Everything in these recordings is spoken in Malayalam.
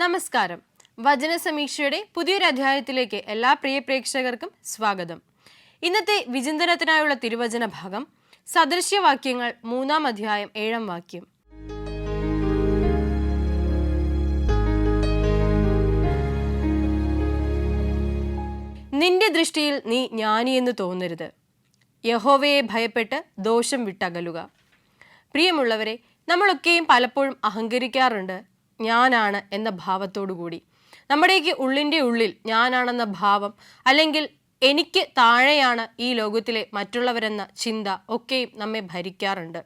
നമസ്കാരം. വചന സമീക്ഷയുടെ പുതിയൊരു അധ്യായത്തിലേക്ക് എല്ലാ പ്രിയ പ്രേക്ഷകർക്കും സ്വാഗതം. ഇന്നത്തെ വിചിന്തനത്തിനായുള്ള തിരുവചന ഭാഗം സദൃശ്യവാക്യങ്ങൾ 3-ാം അധ്യായം 7-ാം വാക്യം. നിന്റെ ദൃഷ്ടിയിൽ നീ ജ്ഞാനിയെന്ന് തോന്നരുത്, യഹോവയെ ഭയപ്പെട്ട് ദോഷം വിട്ടകലുക. പ്രിയമുള്ളവരെ, നമ്മളൊക്കെയും പലപ്പോഴും അഹങ്കരിക്കാറുണ്ട്, ഞാനാണ് എന്ന ഭാവത്തോടുകൂടി. നമ്മുടെയൊക്കെ ഉള്ളിൻ്റെ ഉള്ളിൽ ഞാനാണെന്ന ഭാവം, അല്ലെങ്കിൽ എനിക്ക് താഴെയാണ് ഈ ലോകത്തിലെ മറ്റുള്ളവരെന്ന ചിന്ത ഒക്കെയും നമ്മെ ഭരിക്കാറുണ്ട്.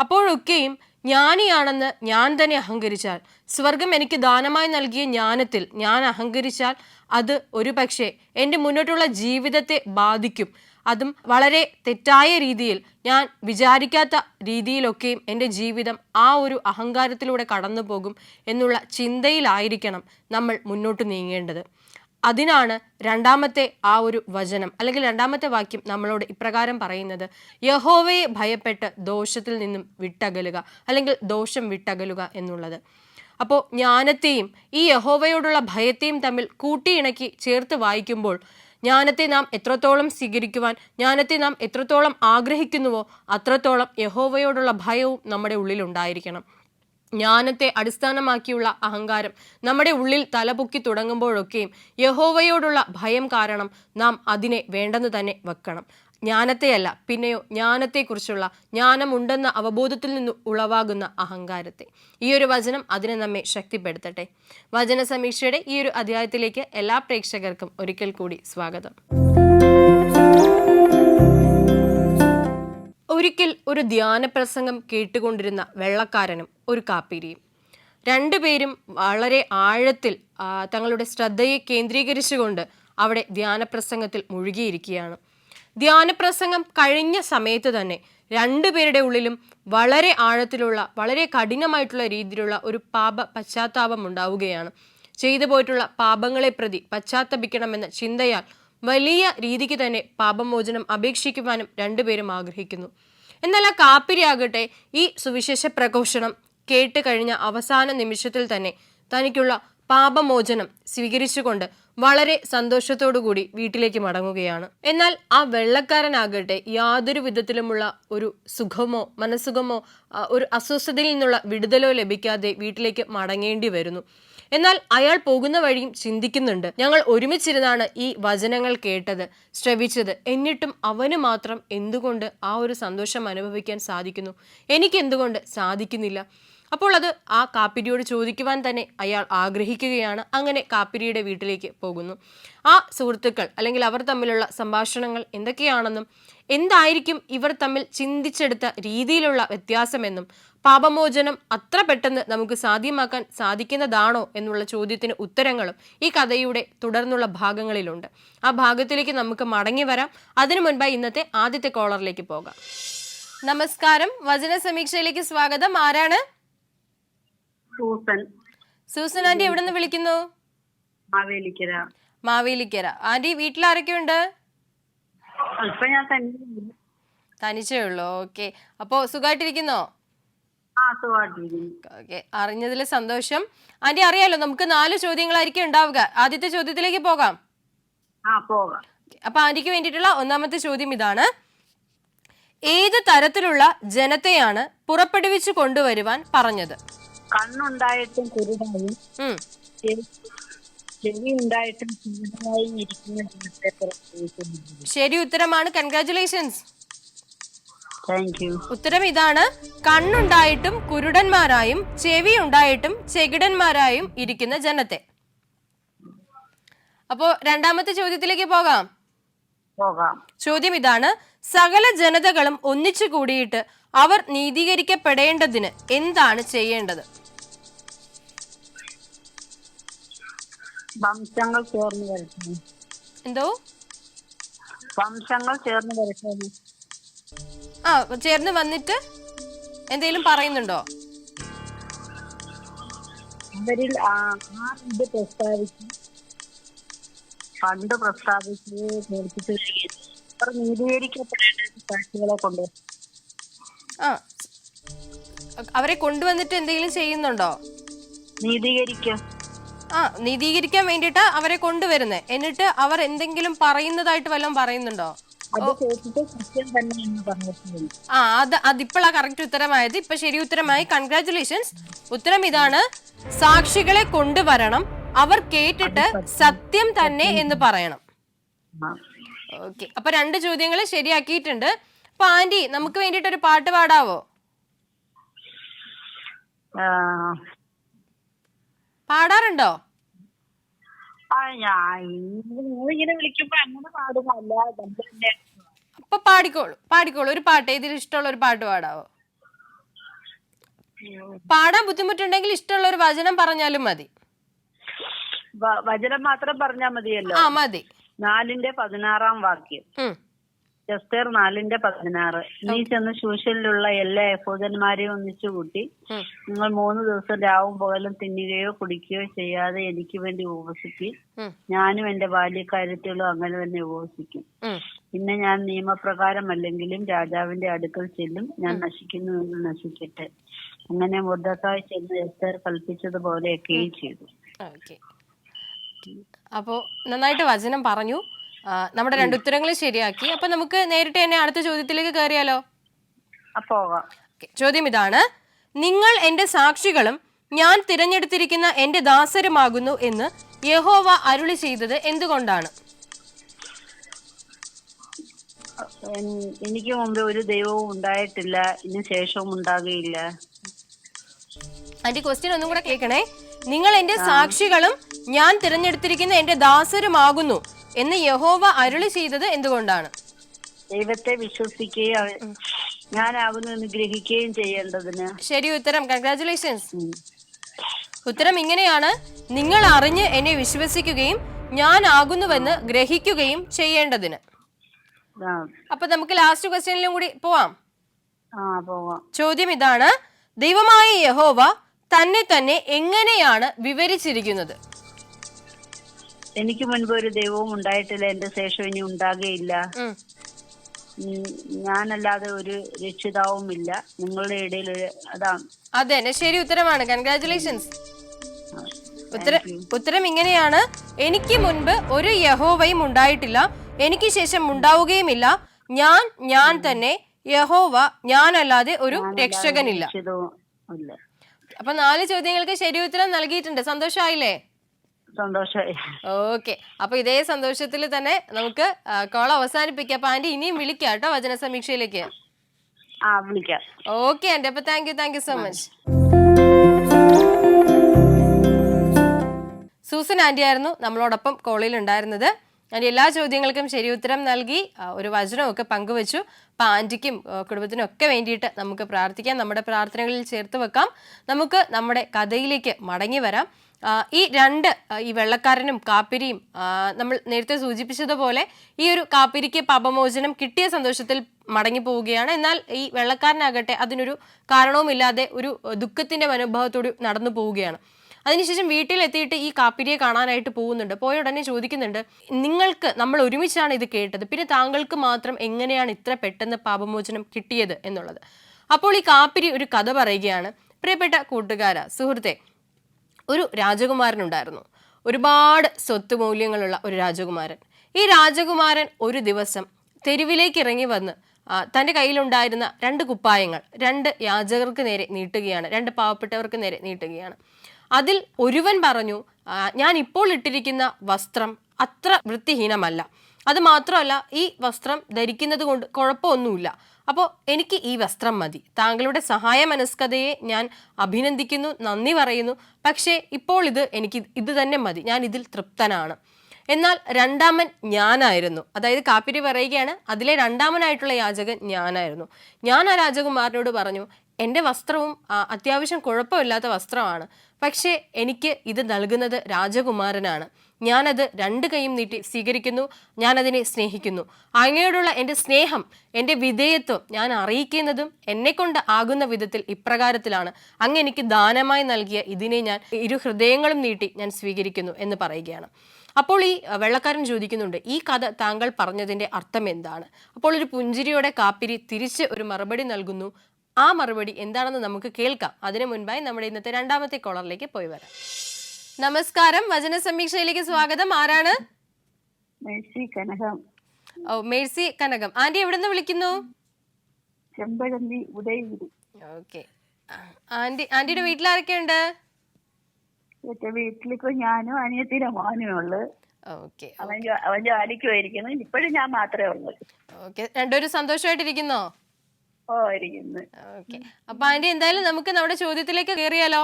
അപ്പോഴൊക്കെയും ജ്ഞാനിയാണെന്ന് ഞാൻ തന്നെ അഹങ്കരിച്ചാൽ, സ്വർഗം എനിക്ക് ദാനമായി നൽകിയ ജ്ഞാനത്തിൽ ഞാൻ അഹങ്കരിച്ചാൽ, അത് ഒരുപക്ഷെ എൻ്റെ മുന്നോട്ടുള്ള ജീവിതത്തെ ബാധിക്കും. അതും വളരെ തെറ്റായ രീതിയിൽ, ഞാൻ വിചാരിക്കാത്ത രീതിയിലൊക്കെയും എൻ്റെ ജീവിതം ആ ഒരു അഹങ്കാരത്തിലൂടെ കടന്നു പോകും എന്നുള്ള ചിന്തയിലായിരിക്കണം നമ്മൾ മുന്നോട്ട് നീങ്ങേണ്ടത്. അതിനാണ് രണ്ടാമത്തെ ആ ഒരു വചനം അല്ലെങ്കിൽ രണ്ടാമത്തെ വാക്യം നമ്മളോട് ഇപ്രകാരം പറയുന്നത്: യഹോവയെ ഭയപ്പെട്ട് ദോഷത്തിൽ നിന്നും വിട്ടകലുക, അല്ലെങ്കിൽ ദോഷം വിട്ടകലുക എന്നുള്ളത്. അപ്പോൾ ജ്ഞാനത്തെയും ഈ യഹോവയോടുള്ള ഭയത്തെയും തമ്മിൽ കൂട്ടിയിണക്കി ചേർത്ത് വായിക്കുമ്പോൾ, ജ്ഞാനത്തെ നാം എത്രത്തോളം സ്വീകരിക്കുവാൻ, ജ്ഞാനത്തെ നാം എത്രത്തോളം ആഗ്രഹിക്കുന്നുവോ അത്രത്തോളം യഹോവയോടുള്ള ഭയവും നമ്മുടെ ഉള്ളിലുണ്ടായിരിക്കണം. ജ്ഞാനത്തെ അടിസ്ഥാനമാക്കിയുള്ള അഹങ്കാരം നമ്മുടെ ഉള്ളിൽ തലപൊക്കി തുടങ്ങുമ്പോഴൊക്കെയും യഹോവയോടുള്ള ഭയം കാരണം നാം അതിനെ വേണ്ടെന്ന് തന്നെ വെക്കണം. ജ്ഞാനത്തെയല്ല, പിന്നെയോ ജ്ഞാനത്തെക്കുറിച്ചുള്ള, ജ്ഞാനമുണ്ടെന്ന അവബോധത്തിൽ നിന്ന് ഉളവാകുന്ന അഹങ്കാരത്തെ. ഈ ഒരു വചനം അതിനെ നമ്മെ ശക്തിപ്പെടുത്തട്ടെ. വചന സമീക്ഷയുടെ ഈ ഒരു അധ്യായത്തിലേക്ക് എല്ലാ പ്രേക്ഷകർക്കും ഒരിക്കൽ കൂടി സ്വാഗതം. ഒരിക്കൽ ഒരു ധ്യാന പ്രസംഗം കേട്ടുകൊണ്ടിരുന്ന വെള്ളക്കാരനും ഒരു കാപ്പിരിയും, രണ്ടുപേരും വളരെ ആഴത്തിൽ തങ്ങളുടെ ശ്രദ്ധയെ കേന്ദ്രീകരിച്ചുകൊണ്ട് അവിടെ ധ്യാനപ്രസംഗത്തിൽ മുഴുകിയിരിക്കുകയാണ്. ധ്യാനപ്രസംഗം കഴിഞ്ഞ സമയത്ത് തന്നെ രണ്ടുപേരുടെ ഉള്ളിലും വളരെ ആഴത്തിലുള്ള, വളരെ കഠിനമായിട്ടുള്ള രീതിയിലുള്ള ഒരു പശ്ചാത്താപം ഉണ്ടാവുകയാണ്. ചെയ്തു പോയിട്ടുള്ള പാപങ്ങളെ പ്രതി പശ്ചാത്തപിക്കണമെന്ന ചിന്തയാൽ വലിയ രീതിക്ക് തന്നെ പാപമോചനം അപേക്ഷിക്കുവാനും രണ്ടുപേരും ആഗ്രഹിക്കുന്നു. എന്നാൽ ആ കാപ്പിരിയാകട്ടെ ഈ സുവിശേഷ പ്രഘോഷണം കേട്ട് കഴിഞ്ഞ അവസാന നിമിഷത്തിൽ തന്നെ തനിക്കുള്ള പാപമോചനം സ്വീകരിച്ചുകൊണ്ട് വളരെ സന്തോഷത്തോടു കൂടി വീട്ടിലേക്ക് മടങ്ങുകയാണ്. എന്നാൽ ആ വെള്ളക്കാരനാകട്ടെ യാതൊരു വിധത്തിലുമുള്ള ഒരു സുഖമോ മനസ്സുഖമോ ഒരു അസ്വസ്ഥതയിൽ നിന്നുള്ള വിടുതലോ ലഭിക്കാതെ വീട്ടിലേക്ക് മടങ്ങേണ്ടി വരുന്നു. എന്നാൽ അയാൾ പോകുന്ന വഴിയും ചിന്തിക്കുന്നുണ്ട്, ഞങ്ങൾ ഒരുമിച്ചിരുന്നാണ് ഈ വചനങ്ങൾ കേട്ടത്, ശ്രവിച്ചത്, എന്നിട്ടും അവന് മാത്രം എന്തുകൊണ്ട് ആ ഒരു സന്തോഷം അനുഭവിക്കാൻ സാധിക്കുന്നു, എനിക്കെന്തുകൊണ്ട് സാധിക്കുന്നില്ല? അപ്പോൾ അത് ആ കാപ്പിരിയോട് ചോദിക്കുവാൻ തന്നെ അയാൾ ആഗ്രഹിക്കുകയാണ്. അങ്ങനെ കാപ്പിരിയുടെ വീട്ടിലേക്ക് പോകുന്നു. ആ സുഹൃത്തുക്കൾ അല്ലെങ്കിൽ അവർ തമ്മിലുള്ള സംഭാഷണങ്ങൾ എന്തൊക്കെയാണെന്നും, എന്തായിരിക്കും ഇവർ തമ്മിൽ ചിന്തിച്ചെടുത്ത രീതിയിലുള്ള വ്യത്യാസമെന്നും, പാപമോചനം അത്ര പെട്ടെന്ന് നമുക്ക് സാധ്യമാക്കാൻ സാധിക്കുന്നതാണോ എന്നുള്ള ചോദ്യത്തിന് ഉത്തരങ്ങളും ഈ കഥയുടെ തുടർന്നുള്ള ഭാഗങ്ങളിലുണ്ട്. ആ ഭാഗത്തിലേക്ക് നമുക്ക് മടങ്ങി വരാം. അതിനു മുൻപായി ഇന്നത്തെ ആദ്യത്തെ കോളറിലേക്ക് പോകാം. നമസ്കാരം, വചന സമീക്ഷയിലേക്ക് സ്വാഗതം. ആരാണ്? Susan aunty. എവിടെ നിന്ന് വിളിക്കുന്നു? മാവേലിക്കര. ആന്റി, വീട്ടിൽ ആരൊക്കെയുണ്ട്? തനിച്ചേ ഉള്ളൂ. ഓക്കെ. അപ്പോ സുഖമായിട്ടിരിക്കുന്നോ? ഓക്കെ, അറിഞ്ഞതിൽ സന്തോഷം. ആന്റി, അറിയാലോ നമുക്ക് 4 ചോദ്യങ്ങളായിരിക്കും ഉണ്ടാവുക. ആദ്യത്തെ ചോദ്യത്തിലേക്ക് പോകാം. അപ്പൊ ആന്റിക്ക് വേണ്ടിയിട്ടുള്ള ഒന്നാമത്തെ ചോദ്യം ഇതാണ്: ഏത് തരത്തിലുള്ള ജനത്തെയാണ് പുറപ്പെടുവിച്ചു കൊണ്ടുവരുവാൻ പറഞ്ഞത്? കണ്ണുണ്ടായിട്ടും കുരുടായും ചെവി ഉണ്ടായിട്ടും കുരുടായും ഇരിക്കുന്ന ജനത്തെ പുറപ്പെടുവിക്കുന്നു. ശരി ഉത്തരമാണ്. കൺഗ്രാറ്റുലേഷൻസ്. Thank you. ഉത്തരം ഇതാണ്: കണ്ണുണ്ടായിട്ടും കുരുടന്മാരായും ചെവി ഉണ്ടായിട്ടും ചെകിടന്മാരായും ഇരിക്കുന്ന ജനത്തെ. അപ്പോ രണ്ടാമത്തെ ചോദ്യത്തിലേക്ക് പോകാം. ചോദ്യം ഇതാണ്: സകല ജനതകളും ഒന്നിച്ചു കൂടിയിട്ട് അവർ നീതീകരിക്കപ്പെടേണ്ടതിന് എന്താണ് ചെയ്യേണ്ടത്? വംശങ്ങൾ ചേർന്ന് വരട്ടെ. എന്തോ? വംശങ്ങൾ ചേർന്ന് വരട്ടെ. ചേർന്ന് വന്നിട്ട് എന്തെങ്കിലും പറയുന്നുണ്ടോ? അവരിൽ ഇത് പ്രസ്താവിച്ച് പണ്ട് പ്രസ്താവിച്ച് അവർ നീതീകരിക്കപ്പെടേണ്ട സാക്ഷികളെ കൊണ്ട് അവരെ കൊണ്ടുവന്നിട്ട് എന്തെങ്കിലും ചെയ്യുന്നുണ്ടോ? നീതീകരിക്കാൻ വേണ്ടിയിട്ട് അവരെ കൊണ്ടുവരുന്നത്. എന്നിട്ട് അവർ എന്തെങ്കിലും പറയുന്നതായിട്ട് വല്ലതും പറയുന്നുണ്ടോ? അത് കേട്ടിട്ട് സത്യം തന്നെ എന്ന് പറഞ്ഞിട്ടുണ്ട്. അതിപ്പോഴാ കറക്റ്റ് ഉത്തരമായത്. ഇപ്പൊ ശരി ഉത്തരമായി. കൺഗ്രാറ്റുലേഷൻസ്. ഉത്തരം ഇതാണ്, സാക്ഷികളെ കൊണ്ടുവരണം, അവർ കേട്ടിട്ട് സത്യം തന്നെ എന്ന് പറയണം. ഓക്കെ, അപ്പൊ 2 ചോദ്യങ്ങൾ ശരിയാക്കിയിട്ടുണ്ട്. അപ്പൊ ആന്റി, നമുക്ക് വേണ്ടിട്ട് ഒരു പാട്ട് പാടാവോ? പാടാറുണ്ടോ? ഇങ്ങനെ വിളിക്കുമ്പോ അങ്ങനെ പാടുമല്ല. അപ്പൊ പാടിക്കോളൂ ഒരു പാട്ട്. ഏതിലും ഇഷ്ടമുള്ള ഒരു പാട്ട് പാടാവോ? പാടാൻ ബുദ്ധിമുട്ടുണ്ടെങ്കിൽ ഇഷ്ടമുള്ള ഒരു വചനം പറഞ്ഞാലും മതി. വചനം മാത്രം പറഞ്ഞാൽ മതിയല്ലോ? മതി. 4:16 വാക്യം. എസ്തേർ 4:16. നീ ചെന്ന് ശൂശനിലുള്ള എല്ലാ യഹൂദന്മാരെയും ഒന്നിച്ചു കൂട്ടി, നിങ്ങൾ 3 ദിവസം രാവും പകലും തിന്നുകയോ കുടിക്കുകയോ ചെയ്യാതെ എനിക്ക് വേണ്ടി ഉപവസിക്കും. ഞാനും എന്റെ ബാല്യക്കാര്യത്തിലും അങ്ങനെ തന്നെ ഉപവസിക്കും. പിന്നെ ഞാൻ നിയമപ്രകാരമല്ലെങ്കിലും രാജാവിന്റെ അടുക്കൽ ചെല്ലും. ഞാൻ നശിക്കുന്നുവെന്ന് നശിക്കട്ടെ. അങ്ങനെ മൊർദെഖായി ചെന്ന് എസ്തേർ കൽപ്പിച്ചതുപോലെയൊക്കെയും ചെയ്തു. അപ്പോ നന്നായിട്ട് വചനം പറഞ്ഞു. നമ്മുടെ 2 ഉത്തരങ്ങളും ശരിയാക്കി. അപ്പൊ നമുക്ക് നേരിട്ട് തന്നെ അടുത്ത ചോദ്യത്തിലേക്ക് കയറിയാലോ? ചോദ്യം ഇതാണ്, നിങ്ങൾ എന്റെ സാക്ഷികളും ഞാൻ തിരഞ്ഞെടുത്തിരിക്കുന്ന എന്റെ ദാസരുമാകുന്നു എന്ന് യഹോവ അരുളി ചെയ്തത് എന്തുകൊണ്ടാണ്? എനിക്ക് മുമ്പ് ഒരു ദൈവവും ഉണ്ടായിട്ടില്ല, ഇനി ശേഷവും ഉണ്ടാകുകയില്ല. അതിന്റെ ക്വസ്റ്റ്യൻ ഒന്നും കൂടെ കേൾക്കണേ. നിങ്ങൾ എന്റെ സാക്ഷികളും ഞാൻ തിരഞ്ഞെടുത്തിരിക്കുന്ന എന്റെ ദാസരുമാകുന്നു എന്ന് യഹോവ അരുളി ചെയ്തത് എന്തുകൊണ്ടാണ്? ദൈവത്തെ വിശ്വസിക്കുകയും ഞാനാകുന്നു എന്ന് ഗ്രഹിക്കുകയും ചെയ്യേണ്ടതിന്. ശരി ഉത്തരം. കൺഗ്രാറ്റുലേഷൻസ്. ഉത്തരം ഇങ്ങനെയാണ്, നിങ്ങൾ അറിഞ്ഞ് എന്നെ വിശ്വസിക്കുകയും ഞാൻ ആകുന്നുവെന്ന് ഗ്രഹിക്കുകയും ചെയ്യേണ്ടതിന്. അപ്പൊ നമുക്ക് ലാസ്റ്റ് ക്വസ്റ്റ്യനിലും കൂടി പോവാം. ചോദ്യം ഇതാണ്, ദൈവമായ യഹോവ തന്നെ തന്നെ എങ്ങനെയാണ് വിവരിച്ചിരിക്കുന്നത്? എനിക്ക് മുൻപ് ഒരു ദൈവവും ഉണ്ടായിട്ടില്ല, എന്റെ ശേഷം ഇനി ഉണ്ടാകുകയില്ല. ഞാനല്ലാതെ ഒരു രക്ഷിതാവും ഇല്ല നിങ്ങളുടെ ഇടയിൽ. അതാണ്. അതെ, ശരി ഉത്തരമാണ്. കൺഗ്രാറ്റുലേഷൻസ്. ഉത്തരം ഇങ്ങനെയാണ്, എനിക്ക് മുൻപ് ഒരു യഹോവയും ഉണ്ടായിട്ടില്ല, എനിക്ക് ശേഷം ഉണ്ടാവുകയുമില്ല. ഞാൻ തന്നെ യഹോവ, ഞാനല്ലാതെ ഒരു രക്ഷകനില്ല. അപ്പൊ 4 ചോദ്യങ്ങൾക്ക് ശരി ഉത്തരം നൽകിയിട്ടുണ്ട്. സന്തോഷമായില്ലേ? സന്തോഷമായി. ഓക്കെ, അപ്പൊ ഇതേ സന്തോഷത്തിൽ തന്നെ നമുക്ക് കോൾ അവസാനിപ്പിക്കാം. അപ്പൊ ആന്റി ഇനിയും വിളിക്കാം കേട്ടോ വചന സമീക്ഷയിലേക്ക്. വിളിക്കാം. ഓക്കെ ആന്റി, അപ്പൊ thank you so much. Susan aunty ആയിരുന്നു നമ്മളോടൊപ്പം കോളിൽ ഉണ്ടായിരുന്നത്. ആന്റി എല്ലാ ചോദ്യങ്ങൾക്കും ശരി ഉത്തരം നൽകി, ഒരു വചനമൊക്കെ പങ്കുവച്ചു. അപ്പം ആന്റിക്കും കുടുംബത്തിനും ഒക്കെ വേണ്ടിയിട്ട് നമുക്ക് പ്രാർത്ഥിക്കാം, നമ്മുടെ പ്രാർത്ഥനകളിൽ ചേർത്ത് വെക്കാം. നമുക്ക് നമ്മുടെ കഥയിലേക്ക് മടങ്ങി വരാം. ഈ വെള്ളക്കാരനും കാപ്പിരിയും നമ്മൾ നേരത്തെ സൂചിപ്പിച്ചതുപോലെ ഈ ഒരു കാപ്പിരിക്ക് പാപമോചനം കിട്ടിയ സന്തോഷത്തിൽ മടങ്ങി പോവുകയാണ്. എന്നാൽ ഈ വെള്ളക്കാരനാകട്ടെ അതിനൊരു കാരണവുമില്ലാതെ ഒരു ദുഃഖത്തിന്റെ മനോഭാവത്തോട് നടന്നു പോവുകയാണ്. അതിനുശേഷം വീട്ടിലെത്തിയിട്ട് ഈ കാപ്പിരിയെ കാണാനായിട്ട് പോകുന്നുണ്ട്. പോയ ഉടനെ ചോദിക്കുന്നുണ്ട്, നമ്മൾ ഒരുമിച്ചാണ് ഇത് കേട്ടത്, പിന്നെ താങ്കൾക്ക് മാത്രം എങ്ങനെയാണ് ഇത്ര പെട്ടെന്ന് പാപമോചനം കിട്ടിയത് എന്നുള്ളത്. അപ്പോൾ ഈ കാപ്പിരി ഒരു കഥ പറയുകയാണ്. പ്രിയപ്പെട്ട കൂട്ടുകാരാ, സുഹൃത്തെ, ഒരു രാജകുമാരനുണ്ടായിരുന്നു. ഒരുപാട് സ്വത്ത് മൂല്യങ്ങളുള്ള ഒരു രാജകുമാരൻ. ഈ രാജകുമാരൻ ഒരു ദിവസം തെരുവിലേക്ക് ഇറങ്ങി വന്ന് തൻ്റെ കയ്യിലുണ്ടായിരുന്ന 2 കുപ്പായങ്ങൾ 2 യാചകർക്ക് നേരെ നീട്ടുകയാണ്, 2 പാവപ്പെട്ടവർക്ക് നേരെ നീട്ടുകയാണ്. അതിൽ ഒരുവൻ പറഞ്ഞു, ഞാൻ ഇപ്പോൾ ഇട്ടിരിക്കുന്ന വസ്ത്രം അത്ര വൃത്തിഹീനമല്ല, അത് മാത്രമല്ല ഈ വസ്ത്രം ധരിക്കുന്നത് കൊണ്ട് കുഴപ്പമൊന്നുമില്ല, അപ്പോൾ എനിക്ക് ഈ വസ്ത്രം മതി. താങ്കളുടെ സഹായ മനസ്കതയെ ഞാൻ അഭിനന്ദിക്കുന്നു, നന്ദി പറയുന്നു. പക്ഷേ ഇപ്പോൾ എനിക്ക് ഇത് തന്നെ മതി, ഞാൻ ഇതിൽ തൃപ്തനാണ്. എന്നാൽ രണ്ടാമൻ ഞാനായിരുന്നു. അതായത് കാപ്പിരി പറയുകയാണ്, അതിലെ രണ്ടാമനായിട്ടുള്ള യാചകൻ ഞാനായിരുന്നു. ഞാൻ ആ രാജകുമാരനോട് പറഞ്ഞു, എൻ്റെ വസ്ത്രവും അത്യാവശ്യം കുഴപ്പമില്ലാത്ത വസ്ത്രമാണ്, പക്ഷേ എനിക്ക് ഇത് നൽകുന്നത് രാജകുമാരനാണ്. ഞാനത് 2 കൈയും നീട്ടി സ്വീകരിക്കുന്നു, ഞാനതിനെ സ്നേഹിക്കുന്നു. അങ്ങയോടുള്ള എൻ്റെ സ്നേഹം, എൻ്റെ വിധേയത്വം ഞാൻ അറിയിക്കുന്നതും എന്നെക്കൊണ്ട് ആകുന്ന വിധത്തിൽ ഇപ്രകാരത്തിലാണ്. അങ്ങ് എനിക്ക് ദാനമായി നൽകിയ ഇതിനെ ഞാൻ 2 ഹൃദയങ്ങളും നീട്ടി ഞാൻ സ്വീകരിക്കുന്നു എന്ന് പറയുകയാണ്. അപ്പോൾ ഈ വെള്ളക്കാരൻ ചോദിക്കുന്നുണ്ട്, ഈ കഥ താങ്കൾ പറഞ്ഞതിൻ്റെ അർത്ഥം എന്താണ്? അപ്പോൾ ഒരു പുഞ്ചിരിയോടെ കാപ്പിരി തിരിച്ച് ഒരു മറുപടി നൽകുന്നു. ആ മറുപടി എന്താണെന്ന് നമുക്ക് കേൾക്കാം. അതിനു മുൻപായി നമ്മുടെ ഇന്നത്തെ രണ്ടാമത്തെ കോളറിലേക്ക് പോയി വരാം. നമസ്കാരം, വചന സമീക്ഷയിലേക്ക് സ്വാഗതം. ആരാണ്? മേഴ്സി കനകം. ഓ, മേഴ്സി കനകം. ആന്റി എവിടെ നിന്ന് വിളിക്കുന്നു? ചെമ്പഴന്തി ഉദയഗിരി. ഓക്കെ. ആന്റിയുടെ വീട്ടിലാരൊക്കെയുണ്ട്? എന്റെ വീട്ടിലിപ്പോ ഞാനും അനിയത്തിയുടെ മോനും ഉള്ളു. ഓക്കെ. അവൻ ജോലിക്ക് പോയിരിക്കുന്നു. ഇപ്പോഴും ഞാൻ മാത്രമേ ഉള്ളൂ. ഓക്കെ, രണ്ടുപേരും സന്തോഷമായിട്ടിരിക്കുന്നോ? ഓ, ഇരിക്കുന്നു. ഓക്കെ. അപ്പൊ ആന്റി, എന്തായാലും നമുക്ക് നമ്മുടെ ചോദ്യത്തിലേക്ക് കയറിയാലോ?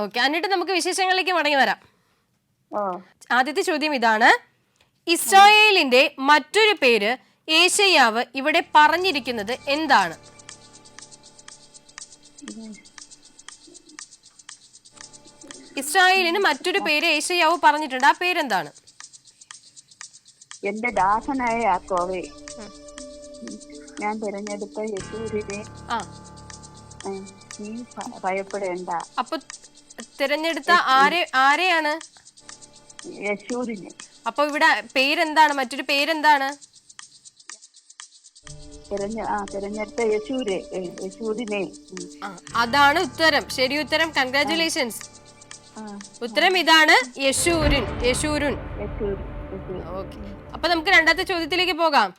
ഓക്കെ, എന്നിട്ട് നമുക്ക് വിശേഷങ്ങളിലേക്ക് മടങ്ങി വരാം. ആദ്യത്തെ ചോദ്യം ഇതാണ്: ഇസ്രായേലിന്റെ മറ്റൊരു പേര് യേശയ്യാവ് ഇവിടെ പറഞ്ഞിരിക്കുന്നത് എന്താണ്? ഇസ്രായേലിന് മറ്റൊരു പേര് യേശയ്യാവ് പറഞ്ഞിട്ടുണ്ട്. ആ പേരെന്താണ്? എന്റെ ദാസനായ യാക്കോവേ, ഞാൻ തിരഞ്ഞെടുത്ത യേശുവിനെ നീ ഭയപ്പെടേണ്ട. അപ്പൊ തിരഞ്ഞെടുത്ത ആരെയാണ്? യേശുവിനെ. അപ്പൊ ഇവിടെ പേരെന്താണ്? മറ്റൊരു പേരെന്താണ്? തിരഞ്ഞെടുത്ത യേശുവിനെ. അതാണ് ഉത്തരം. ശരി ഉത്തരം. കൺഗ്രാറ്റുലേഷൻസ്. ഉത്തരം ഇതാണ്, യെശൂരുൻ. ഓക്കെ. അപ്പൊ നമുക്ക് രണ്ടാമത്തെ ചോദ്യത്തിലേക്ക് പോകാം.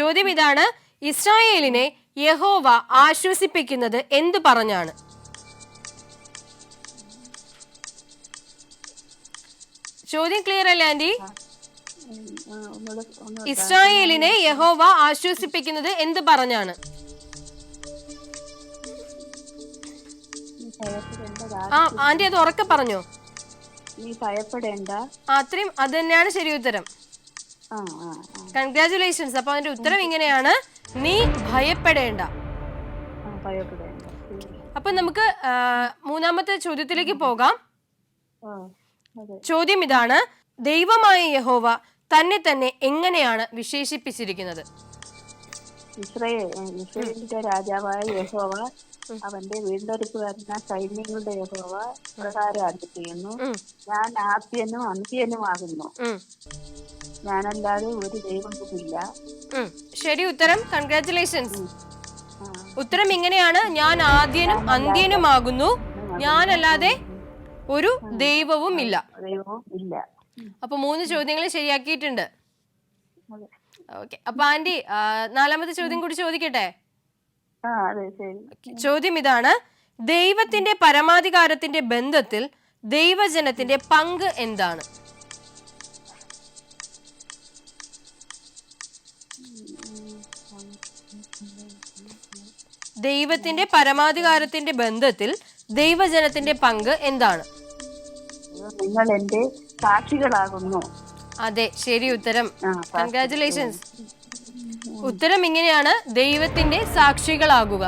ചോദ്യം ഇതാണ്: ഇസ്രായേലിനെ യഹോവ ആശ്വസിപ്പിക്കുന്നത് എന്തു പറഞ്ഞാണ്? ചോദ്യം ക്ലിയർ അല്ലേ ആന്റി? ഇസ്രായേലിനെ യഹോവ ആശ്വസിപ്പിക്കുന്നത് എന്ത് പറഞ്ഞാണ്? ആന്റി അത് ഉറക്കെ പറഞ്ഞോ. നീ ഭയപ്പെടേണ്ട. അത്രയും, അത് തന്നെയാണ് ശരി ഉത്തരം. കൺഗ്രാറ്റുലേഷൻസ്. അപ്പൊ അതിന്റെ ഉത്തരം ഇങ്ങനെയാണ്: നീ ഭയപ്പെടേണ്ട. അപ്പൊ നമുക്ക് മൂന്നാമത്തെ ചോദ്യത്തിലേക്ക് പോകാം. ചോദ്യം ഇതാണ്: ദൈവമായ യഹോവ തന്നെ തന്നെ എങ്ങനെയാണ് വിശേഷിപ്പിച്ചിരിക്കുന്നത്? ഇസ്രായേലിന്റെ രാജാവായ യഹോവ അവന്റെ വീണ്ടെടുപ്പുകാരന സൈന്യങ്ങളുടെ യഹോവ പ്രകാരം അരുളി ചെയ്യുന്നു: ഞാൻ ആദ്യനും അന്ത്യനുമാകുന്നു, ഞാനല്ലാതെ ഒരു ദൈവവുമില്ല. ശരി ഉത്തരം. കൺഗ്രാറ്റുലേഷൻസ്. ഉത്തരം ഇങ്ങനെയാണ്: ഞാൻ ആദ്യനും അന്ത്യനുമാകുന്നു, ഞാനല്ലാതെ ഒരു ദൈവവും ഇല്ല. അപ്പൊ 3 ചോദ്യങ്ങൾ ശരിയാക്കിയിട്ടുണ്ട്. ഓക്കെ. അപ്പൊ ആന്റി, നാലാമത്തെ ചോദ്യം കൂടി ചോദിക്കട്ടെ? ചോദ്യം ഇതാണ്: ദൈവത്തിന്റെ പരമാധികാരത്തിന്റെ ബന്ധത്തിൽ ദൈവജനത്തിന്റെ പങ്ക് എന്താണ്? ദൈവത്തിന്റെ പരമാധികാരത്തിന്റെ ബന്ധത്തിൽ ദൈവജനത്തിന്റെ പങ്ക് എന്താണ്? നിങ്ങൾ എന്റെ സാക്ഷികളാകുന്നു. അതെ, ശരി ഉത്തരം. കൺഗ്രാറ്റുലേഷൻസ്. ഉത്തരം ഇങ്ങനെയാണ്: ദൈവത്തിന്റെ സാക്ഷികളാകുക.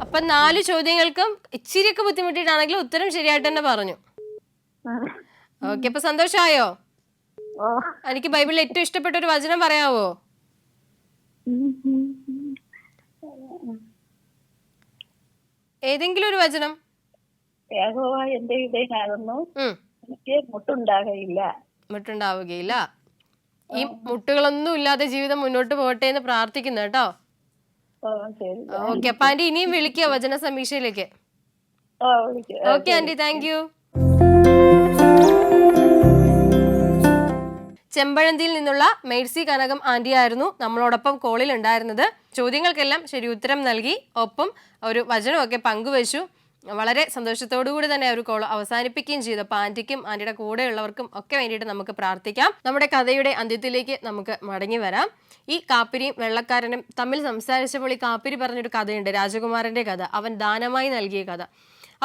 അപ്പൊ 4 ചോദ്യങ്ങൾക്കും ഇച്ചിരിയൊക്കെ ബുദ്ധിമുട്ടിയിട്ടാണെങ്കിലും ഉത്തരം ശരിയായിട്ട് തന്നെ പറഞ്ഞു. ഓക്കെ. അപ്പൊ സന്തോഷമായോ? എനിക്ക് ബൈബിളിൽ ഏറ്റവും ഇഷ്ടപ്പെട്ട ഒരു വചനം പറയാവോ? ഏതെങ്കിലും ഒരു വചനം. യഹോവ എന്റെ ഇടയനാകുന്നു, എനിക്ക് മുട്ടുണ്ടാവുകയില്ല. ഈ മുട്ടുകളൊന്നും ഇല്ലാതെ ജീവിതം മുന്നോട്ട് പോകട്ടെ എന്ന് പ്രാർത്ഥിക്കുന്നു കേട്ടോ. ഓക്കെ. അപ്പൊ ആന്റി ഇനിയും വിളിക്കോ വചന സമീക്ഷയിലേക്ക്? Okay aunty, thank you. ചെമ്പഴന്തിയിൽ നിന്നുള്ള മേഴ്സി കനകം ആന്റി ആയിരുന്നു നമ്മളോടൊപ്പം കോളിൽ ഉണ്ടായിരുന്നത്. ചോദ്യങ്ങൾക്കെല്ലാം ശരി ഉത്തരം നൽകി, ഒപ്പം ഒരു വചനമൊക്കെ പങ്കുവച്ചു. വളരെ സന്തോഷത്തോടുകൂടി തന്നെ ഒരു കോൾ അവസാനിപ്പിക്കുകയും ചെയ്തു. അപ്പോൾ ആന്റിക്കും ആന്റിയുടെ കൂടെയുള്ളവർക്കും ഒക്കെ വേണ്ടിയിട്ട് നമുക്ക് പ്രാർത്ഥിക്കാം. നമ്മുടെ കഥയുടെ അന്ത്യത്തിലേക്ക് നമുക്ക് മടങ്ങി വരാം. ഈ കാപ്പിരിയും വെള്ളക്കാരനും തമ്മിൽ സംസാരിച്ചപ്പോൾ ഈ കാപ്പിരി പറഞ്ഞൊരു കഥയുണ്ട്, രാജകുമാരന്റെ കഥ, അവൻ ദാനമായി നൽകിയ കഥ.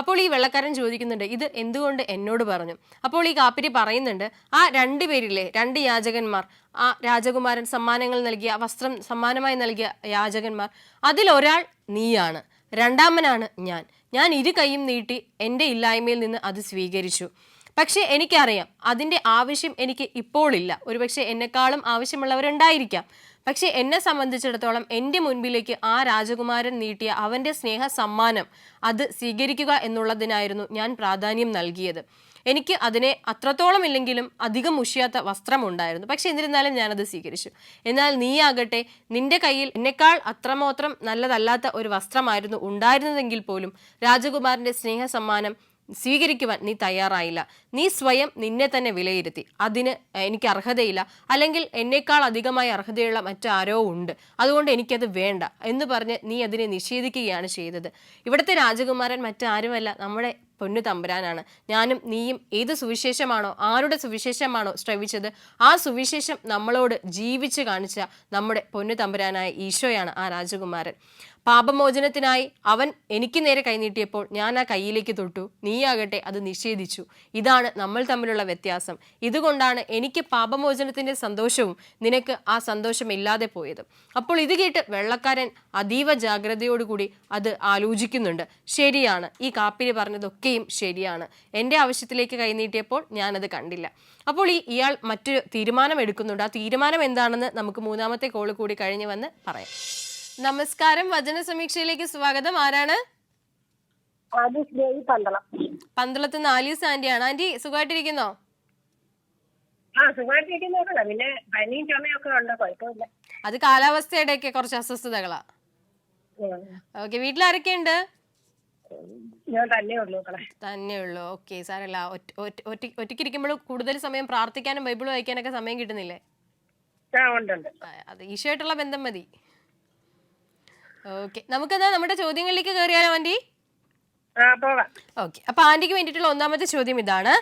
അപ്പോൾ ഈ വെള്ളക്കാരൻ ചോദിക്കുന്നുണ്ട്, ഇത് എന്തുകൊണ്ട് എന്നോട് പറഞ്ഞു? അപ്പോൾ ഈ കാപ്പിരി പറയുന്നുണ്ട്, ആ 2 പേരില്ലേ, 2 യാചകന്മാർ, ആ രാജകുമാരൻ സമ്മാനങ്ങൾ നൽകിയ, വസ്ത്രം സമ്മാനമായി നൽകിയ യാചകന്മാർ, അതിലൊരാൾ നീയാണ്, രണ്ടാമനാണ് ഞാൻ 2 കൈയും നീട്ടി എൻ്റെ ഇല്ലായ്മയിൽ നിന്ന് അത് സ്വീകരിച്ചു. പക്ഷെ എനിക്കറിയാം അതിൻ്റെ ആവശ്യം എനിക്ക് ഇപ്പോൾ ഇല്ല. ഒരുപക്ഷെ എന്നെക്കാളും ആവശ്യമുള്ളവരുണ്ടായിരിക്കാം. പക്ഷെ എന്നെ സംബന്ധിച്ചിടത്തോളം എൻ്റെ മുൻപിലേക്ക് ആ രാജകുമാരൻ നീട്ടിയ അവൻ്റെ സ്നേഹ സമ്മാനം അത് സ്വീകരിക്കുക എന്നുള്ളതിനായിരുന്നു ഞാൻ പ്രാധാന്യം നൽകിയത്. എനിക്ക് അതിനെ അത്രത്തോളം ഇല്ലെങ്കിലും അധികം മുഷിയാത്ത വസ്ത്രമുണ്ടായിരുന്നു. പക്ഷെ എന്നിരുന്നാലും ഞാനത് സ്വീകരിച്ചു. എന്നാൽ നീയാകട്ടെ നിന്റെ കയ്യിൽ എന്നെക്കാൾ അത്രമാത്രം നല്ലതല്ലാത്ത ഒരു വസ്ത്രമായിരുന്നു ഉണ്ടായിരുന്നതെങ്കിൽ പോലും രാജകുമാരന്റെ സ്നേഹ സമ്മാനം സ്വീകരിക്കുവാൻ നീ തയ്യാറായില്ല. നീ സ്വയം നിന്നെ തന്നെ വിലയിരുത്തി. അതിന് എനിക്ക് അർഹതയില്ല, അല്ലെങ്കിൽ എന്നേക്കാൾ അധികമായി അർഹതയുള്ള മറ്റാരോ ഉണ്ട്, അതുകൊണ്ട് എനിക്കത് വേണ്ട എന്ന് പറഞ്ഞ് നീ അതിനെ നിഷേധിക്കുകയാണ് ചെയ്തത്. ഇവിടുത്തെ രാജകുമാരൻ മറ്റാരുമല്ല, നമ്മുടെ പൊന്നു തമ്പുരാനാണ്. ഞാനും നീയും ഏത് സുവിശേഷമാണോ, ആരുടെ സുവിശേഷമാണോ ശ്രവിച്ചത്, ആ സുവിശേഷം നമ്മളോട് ജീവിച്ച് കാണിച്ച നമ്മുടെ പൊന്നു തമ്പുരാനായ ഈശോയാണ് ആ രാജകുമാരൻ. പാപമോചനത്തിനായി അവൻ എനിക്ക് നേരെ കൈനീട്ടിയപ്പോൾ ഞാൻ ആ കൈയിലേക്ക് തൊട്ടു, നീയാകട്ടെ അത് നിഷേധിച്ചു. ഇതാണ് നമ്മൾ തമ്മിലുള്ള വ്യത്യാസം. ഇതുകൊണ്ടാണ് എനിക്ക് പാപമോചനത്തിന്റെ സന്തോഷവും നിനക്ക് ആ സന്തോഷം ഇല്ലാതെ പോയത്. അപ്പോൾ ഇത് കേട്ട് വെള്ളക്കാരൻ അതീവ ജാഗ്രതയോടുകൂടി അത് ആലോചിക്കുന്നുണ്ട്. ശരിയാണ്, ഈ കാപ്പിരി പറഞ്ഞതൊക്കെയും ശരിയാണ്. എൻ്റെ ആവശ്യത്തിലേക്ക് കൈനീട്ടിയപ്പോൾ ഞാനത് കണ്ടില്ല. അപ്പോൾ ഇയാൾ മറ്റൊരു തീരുമാനം എടുക്കുന്നുണ്ട്. ആ തീരുമാനം എന്താണെന്ന് നമുക്ക് മൂന്നാമത്തെ കോള് കൂടി കഴിഞ്ഞ് വന്ന് പറയാം. നമസ്കാരം, വചന സമീക്ഷയിലേക്ക് സ്വാഗതം. ആരാണ്? പന്തളത്ത് നിന്ന് ആലീസ് ആന്റിയാണ്. ആന്റി സുഖമായിട്ടിരിക്കുന്നോ? പിന്നെ പനിയും ചുമയൊക്കെ ഉണ്ട്, കുഴപ്പമില്ല. അത് കാലാവസ്ഥയുടെ ഒക്കെ കുറച്ച് അസ്വസ്ഥതകളാ. ഓക്കെ, വീട്ടിലാരൊക്കെയുണ്ട്? ഞാൻ തന്നെ ഉള്ളൂ. ഓക്കെ, സാരല്ല. ഒറ്റയ്ക്കിരിക്കുമ്പോൾ കൂടുതൽ സമയം പ്രാർത്ഥിക്കാനും ബൈബിൾ വായിക്കാനൊക്കെ സമയം കിട്ടുന്നില്ലേ? അത് ഈശോയായിട്ടുള്ള ബന്ധം മതി. ഓക്കെ, നമുക്കെന്നാ നമ്മുടെ ചോദ്യങ്ങളിലേക്ക് കയറിയാലോ ആന്റി? ഓക്കെ, അപ്പൊ ആന്റിക്ക് വേണ്ടിയിട്ടുള്ള ഒന്നാമത്തെ ചോദ്യം ഇതാണ്: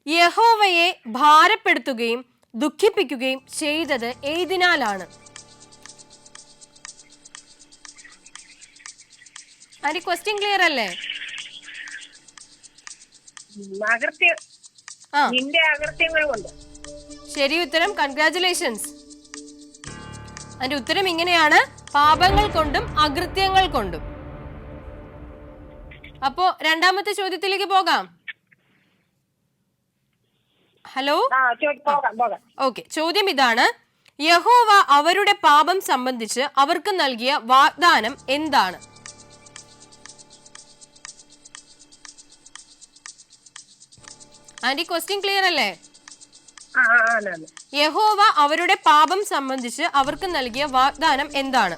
യഹോവയെ ഭാരപ്പെടുത്തുകയും ദുഃഖിപ്പിക്കുകയും ചെയ്തത് ഏതിനാലാണ്? ആന്റി ക്വസ്റ്റ്യൻ ക്ലിയർ അല്ലേ? ശരി ഉത്തരം, കൺഗ്രാറ്റുലേഷൻസ്. അതിന്റെ ഉത്തരം ഇങ്ങനെയാണ്: പാപങ്ങൾ കൊണ്ടും അകൃത്യങ്ങൾ കൊണ്ടും. അപ്പോ രണ്ടാമത്തെ ചോദ്യത്തിലേക്ക് പോകാം. ഹലോ, ഓക്കെ, ചോദ്യം ഇതാണ്: യഹോവ അവരുടെ പാപം സംബന്ധിച്ച് അവർക്ക് നൽകിയ വാഗ്ദാനം എന്താണ്? ആന്റി ക്വസ്റ്റ്യൻ ക്ലിയർ അല്ലേ? യഹോവ അവരുടെ പാപം സംബന്ധിച്ച് അവർക്ക് നൽകിയ വാഗ്ദാനം എന്താണ്?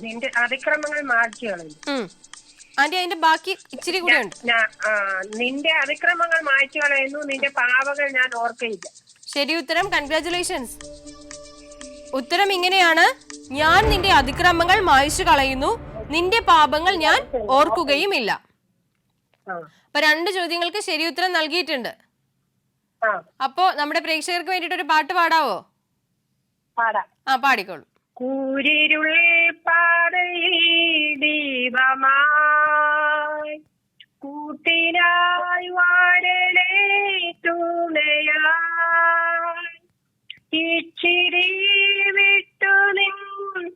നിന്റെ അതിക്രമങ്ങൾ മായ്ച്ചു കളയുന്നു. ആന്റി അതിന്റെ ബാക്കി ഇച്ചിരി കൂടെ ഉണ്ട്. നിന്റെ അതിക്രമങ്ങൾ മായ്ച്ചു കളയുന്നു, നിന്റെ പാപങ്ങൾ ഞാൻ ഓർക്കയില്ല. ശരി ഉത്തരം, കൺഗ്രാറ്റുലേഷൻസ്. ഉത്തരം ഇങ്ങനെയാണ്: ഞാൻ നിന്റെ അതിക്രമങ്ങൾ മായ്ച്ചു കളയുന്നു, നിന്റെ പാപങ്ങൾ ഞാൻ ഓർക്കുകയുമില്ല. അപ്പൊ രണ്ട് ചോദ്യങ്ങൾക്ക് ശരി ഉത്തരം നൽകിയിട്ടുണ്ട്. അപ്പോ നമ്മുടെ പ്രേക്ഷകർക്ക് വേണ്ടിട്ട് ഒരു പാട്ട് പാടാവോ? പാടിക്കോളൂ. കൂരിരുൾ പാതയിൽ ദീപമായി കൂട്ടിനായി വാരലേ തുണയായി ഇച്ചിരി വിട്ടു നിൻ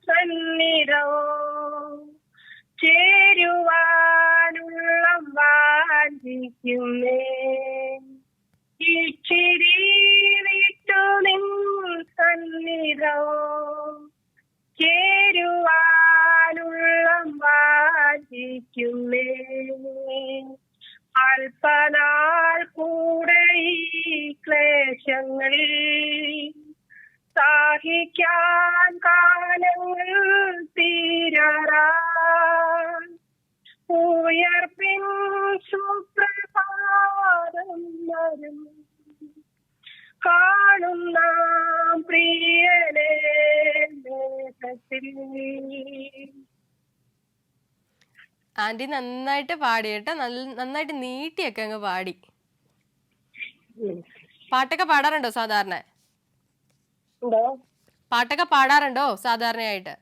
സന്നിധവും ചേരുവാനുള്ള വാഞ്ചിക്കുന്നേ. ഇച്ചിരി വിട്ടു നിൻ സന്നിധവും ചേരുവാനുള്ള വാഞ്ചിക്കുന്നേ. അല്പനാൾ കൂടെ ഈ ക്ലേശങ്ങൾ സഹിക്കാൻ കാലങ്ങൾ തീരാറാൻ ഉയർപ്പിൻ സുപ്രഭാതം വരും കാണുന്ന പ്രിയനേ. ആന്റി നന്നായിട്ട് പാടി കേട്ടോ, നന്നായിട്ട് നീട്ടിയൊക്കെ അങ്ങ് പാടി. പാട്ടൊക്കെ പാടാറുണ്ടോ സാധാരണ? പാട്ടൊക്കെ പാടാറുണ്ടോ സാധാരണയായിട്ട്?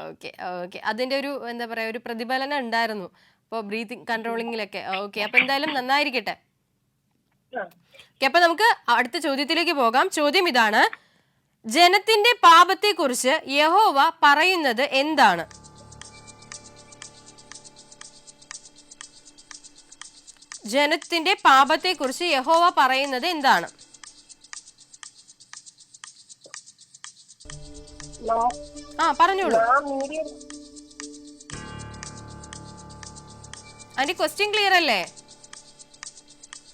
ഓക്കെ ഓക്കെ, അതിന്റെ ഒരു എന്താ പറയാ ഒരു പ്രതിഫലനം ഉണ്ടായിരുന്നു ഇപ്പൊ ബ്രീത്തിങ് കൺട്രോളിങ്ങിലൊക്കെ. ഓക്കെ, അപ്പൊ എന്തായാലും നന്നായിരിക്കട്ടെ. അപ്പൊ നമുക്ക് അടുത്ത ചോദ്യത്തിലേക്ക് പോകാം. ചോദ്യം ഇതാണ്: ജനത്തിന്റെ പാപത്തെ കുറിച്ച് യഹോവ പറയുന്നത് എന്താണ്? ജനത്തിന്റെ പാപത്തെ കുറിച്ച് യഹോവ പറയുന്നത് എന്താണ്? പറഞ്ഞോളൂ. ആന്റി ക്വസ്റ്റ്യൻ ക്ലിയർ അല്ലേ?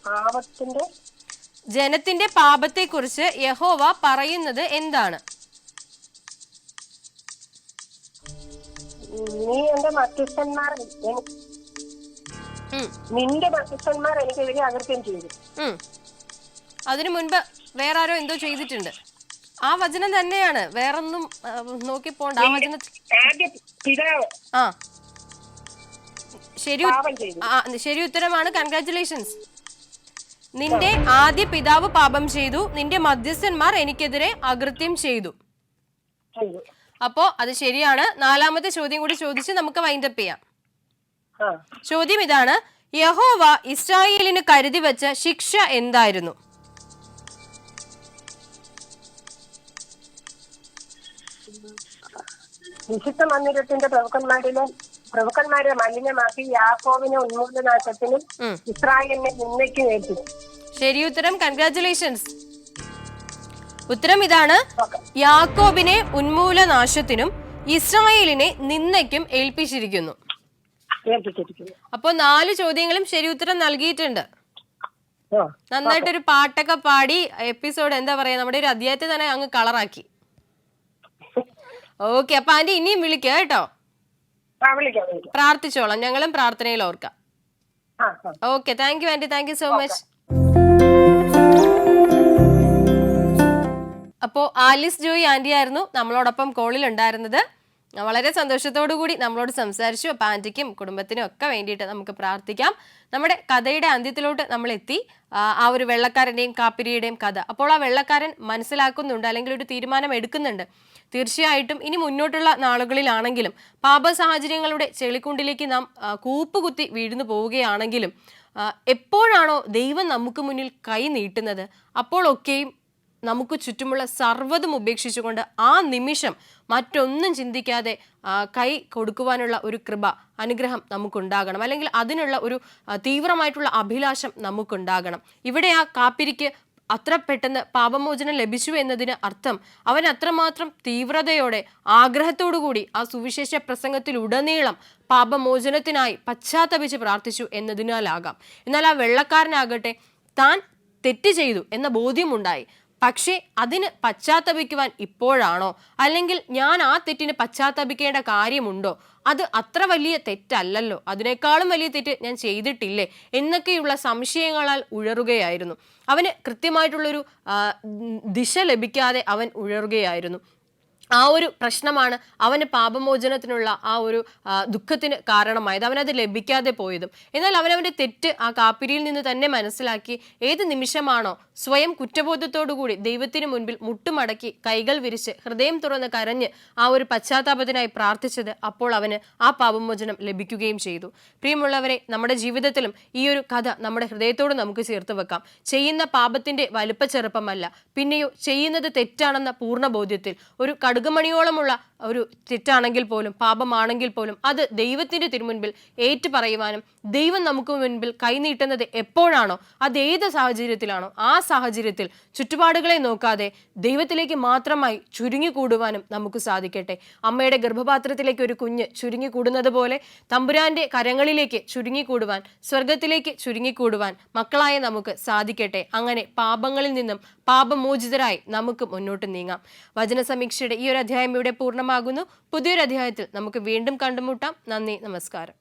പാപത്തിന്റെ ജനത്തിന്റെ പാപത്തെ കുറിച്ച് യഹോവ പറയുന്നത് എന്താണ്? നീ എന്റെ മധ്യസ്ഥന്മാർ നിന്റെ മധ്യസ്ഥന്മാർ എനിക്കെതിരെ അകൃത്യം ചെയ്തു. അതിനു മുൻപ് വേറെ ആരോ എന്തോ ചെയ്തിട്ടുണ്ട്. ആ വചനം തന്നെയാണ്, വേറൊന്നും നോക്കി പോണ്ട. ആ വചനം ആ ശരി ഉത്തരമാണ്. കൺഗ്രാറ്റുലേഷൻസ്. നിന്റെ ആദ്യ പിതാവ് പാപം ചെയ്തു, നിന്റെ മധ്യസ്ഥന്മാർ എനിക്കെതിരെ അകൃത്യം ചെയ്തു. അപ്പോ അത് ശരിയാണ്. 4ാമത്തെ ചോദ്യം കൂടി ചോദിച്ച് നമുക്ക് വൈൻഡപ്പ് ചെയ്യാം. ചോദ്യം ഇതാണ്: യഹോവ ഇസ്രായേലിന് കരുതി വെച്ച ശിക്ഷ എന്തായിരുന്നു? വിശുദ്ധ മന്ദിരത്തിന്റെ പ്രഭുക്കന്മാരെ മലിനമാക്കി യാക്കോബിനെ ഉന്മൂലനാശത്തിനും ഇസ്രായേലിനെ നിന്ദയ്ക്കും ഏൽപ്പിച്ചു. ശരി ഉത്തരം. കൺഗ്രാറ്റുലേഷൻസ്. ഉത്തരം ഇതാണ്: യാക്കോബിനെ ഉന്മൂലനാശത്തിനും ഇസ്രായേലിനെ നിന്ദയ്ക്കും ഏൽപ്പിച്ചിരിക്കുന്നു. അപ്പൊ 4 ചോദ്യങ്ങളും ശരി ഉത്തരം നൽകിയിട്ടുണ്ട്. നന്നായിട്ടൊരു പാട്ടൊക്കെ പാടി എപ്പിസോഡ് എന്താ പറയാ, നമ്മുടെ ഒരു അധ്യായത്തെ തന്നെ അങ്ങ് കളറാക്കി. ഓക്കെ, അപ്പൊ ആന്റി ഇനിയും വിളിക്കുക കേട്ടോ. പ്രാർത്ഥിച്ചോളാം, ഞങ്ങളും പ്രാർത്ഥനയിൽ ഓർക്കാം. Okay, thank you aunty, thank you so much. അപ്പോ ആലിസ് ജോയി ആന്റി ആയിരുന്നു നമ്മളോടൊപ്പം കോളിൽ ഉണ്ടായിരുന്നത്. വളരെ സന്തോഷത്തോടു കൂടി നമ്മളോട് സംസാരിച്ചു. അപ്പൊ ആന്റിക്കും കുടുംബത്തിനും ഒക്കെ വേണ്ടിയിട്ട് നമുക്ക് പ്രാർത്ഥിക്കാം. നമ്മുടെ കഥയുടെ അന്ത്യത്തിലോട്ട് നമ്മൾ എത്തി. ആ ഒരു വെള്ളക്കാരന്റെയും കാപ്പിരിയുടെയും കഥ. അപ്പോൾ ആ വെള്ളക്കാരൻ മനസ്സിലാക്കുന്നുണ്ട്, അല്ലെങ്കിൽ ഒരു തീരുമാനം എടുക്കുന്നുണ്ട്. തീർച്ചയായിട്ടും ഇനി മുന്നോട്ടുള്ള നാളുകളിലാണെങ്കിലും പാപ സാഹചര്യങ്ങളുടെ ചെളിക്കുണ്ടിലേക്ക് നാം കൂപ്പുകുത്തി വീഴുന്നു പോവുകയാണെങ്കിലും എപ്പോഴാണോ ദൈവം നമുക്ക് മുന്നിൽ കൈ നീട്ടുന്നത്, അപ്പോഴൊക്കെയും നമുക്ക് ചുറ്റുമുള്ള സർവ്വതും ഉപേക്ഷിച്ചുകൊണ്ട് ആ നിമിഷം മറ്റൊന്നും ചിന്തിക്കാതെ കൈ കൊടുക്കുവാനുള്ള ഒരു കൃപ, അനുഗ്രഹം നമുക്കുണ്ടാകണം. അല്ലെങ്കിൽ അതിനുള്ള ഒരു തീവ്രമായിട്ടുള്ള അഭിലാഷം നമുക്കുണ്ടാകണം. ഇവിടെ ആ കാപ്പിരിക്ക് അത്ര പെട്ടെന്ന് പാപമോചനം ലഭിച്ചു എന്നതിന് അർത്ഥം അവൻ അത്രമാത്രം തീവ്രതയോടെ ആഗ്രഹത്തോടു കൂടി ആ സുവിശേഷ പ്രസംഗത്തിലുടനീളം പാപമോചനത്തിനായി പശ്ചാത്തപിച്ച് പ്രാർത്ഥിച്ചു എന്നതിനാലാകാം. എന്നാൽ ആ വെള്ളക്കാരനാകട്ടെ താൻ തെറ്റ് ചെയ്തു എന്ന ബോധ്യമുണ്ടായി. പക്ഷേ അതിന് പശ്ചാത്തപിക്കുവാൻ ഇപ്പോഴാണോ, അല്ലെങ്കിൽ ഞാൻ ആ തെറ്റിന് പശ്ചാത്തപിക്കേണ്ട കാര്യമുണ്ടോ, അത് അത്ര വലിയ തെറ്റല്ലല്ലോ, അതിനേക്കാളും വലിയ തെറ്റ് ഞാൻ ചെയ്തിട്ടില്ലേ എന്നൊക്കെയുള്ള സംശയങ്ങളാൽ ഉഴറുകയായിരുന്നു. അവന് കൃത്യമായിട്ടുള്ളൊരു ദിശ ലഭിക്കാതെ അവൻ ഉഴറുകയായിരുന്നു. ആ ഒരു പ്രശ്നമാണ് അവന് പാപമോചനത്തിനുള്ള ആ ഒരു ദുഃഖത്തിന് കാരണമായത്, അവനത് ലഭിക്കാതെ പോയതും. എന്നാൽ അവനവൻ്റെ തെറ്റ് ആ കാപ്പിരിയിൽ നിന്ന് തന്നെ മനസ്സിലാക്കി ഏത് നിമിഷമാണോ സ്വയം കുറ്റബോധത്തോടുകൂടി ദൈവത്തിന് മുൻപിൽ മുട്ടുമടക്കി കൈകൾ വിരിച്ച് ഹൃദയം തുറന്ന് കരഞ്ഞ് ആ ഒരു പശ്ചാത്താപത്തിനായി പ്രാർത്ഥിച്ചത്, അപ്പോൾ അവന് ആ പാപമോചനം ലഭിക്കുകയും ചെയ്തു. പ്രിയമുള്ളവരെ, നമ്മുടെ ജീവിതത്തിലും ഈ ഒരു കഥ നമ്മുടെ ഹൃദയത്തോട് നമുക്ക് ചേർത്ത് വെക്കാം. ചെയ്യുന്ന പാപത്തിന്റെ വലുപ്പ ചെറുപ്പമല്ല, പിന്നെയോ ചെയ്യുന്നത് തെറ്റാണെന്ന പൂർണ്ണ ബോധ്യത്തിൽ ഒരു കടുകുമണിയോളമുള്ള ഒരു തെറ്റാണെങ്കിൽ പോലും, പാപമാണെങ്കിൽ പോലും അത് ദൈവത്തിന്റെ തിരുമുൻപിൽ ഏറ്റു പറയുവാനും ദൈവം നമുക്ക് മുൻപിൽ കൈനീട്ടുന്നത് എപ്പോഴാണോ, അതേത് സാഹചര്യത്തിലാണോ, ആ സാഹചര്യത്തിൽ ചുറ്റുപാടുകളെ നോക്കാതെ ദൈവത്തിലേക്ക് മാത്രമായി ചുരുങ്ങിക്കൂടുവാനും നമുക്ക് സാധിക്കട്ടെ. അമ്മയുടെ ഗർഭപാത്രത്തിലേക്ക് ഒരു കുഞ്ഞ് ചുരുങ്ങിക്കൂടുന്നത് പോലെ തമ്പുരാന്റെ കരങ്ങളിലേക്ക് ചുരുങ്ങിക്കൂടുവാൻ, സ്വർഗത്തിലേക്ക് ചുരുങ്ങിക്കൂടുവാൻ മക്കളായ നമുക്ക് സാധിക്കട്ടെ. അങ്ങനെ പാപങ്ങളിൽ നിന്നും പാപമോചിതരായി നമുക്ക് മുന്നോട്ട് നീങ്ങാം. വചന സമീക്ഷയുടെ ഈ ഒരു അധ്യായം ഇവിടെ പൂർണ്ണമാകുന്നു. പുതിയൊരു അധ്യായത്തിൽ നമുക്ക് വീണ്ടും കണ്ടുമുട്ടാം. നന്ദി, നമസ്കാരം.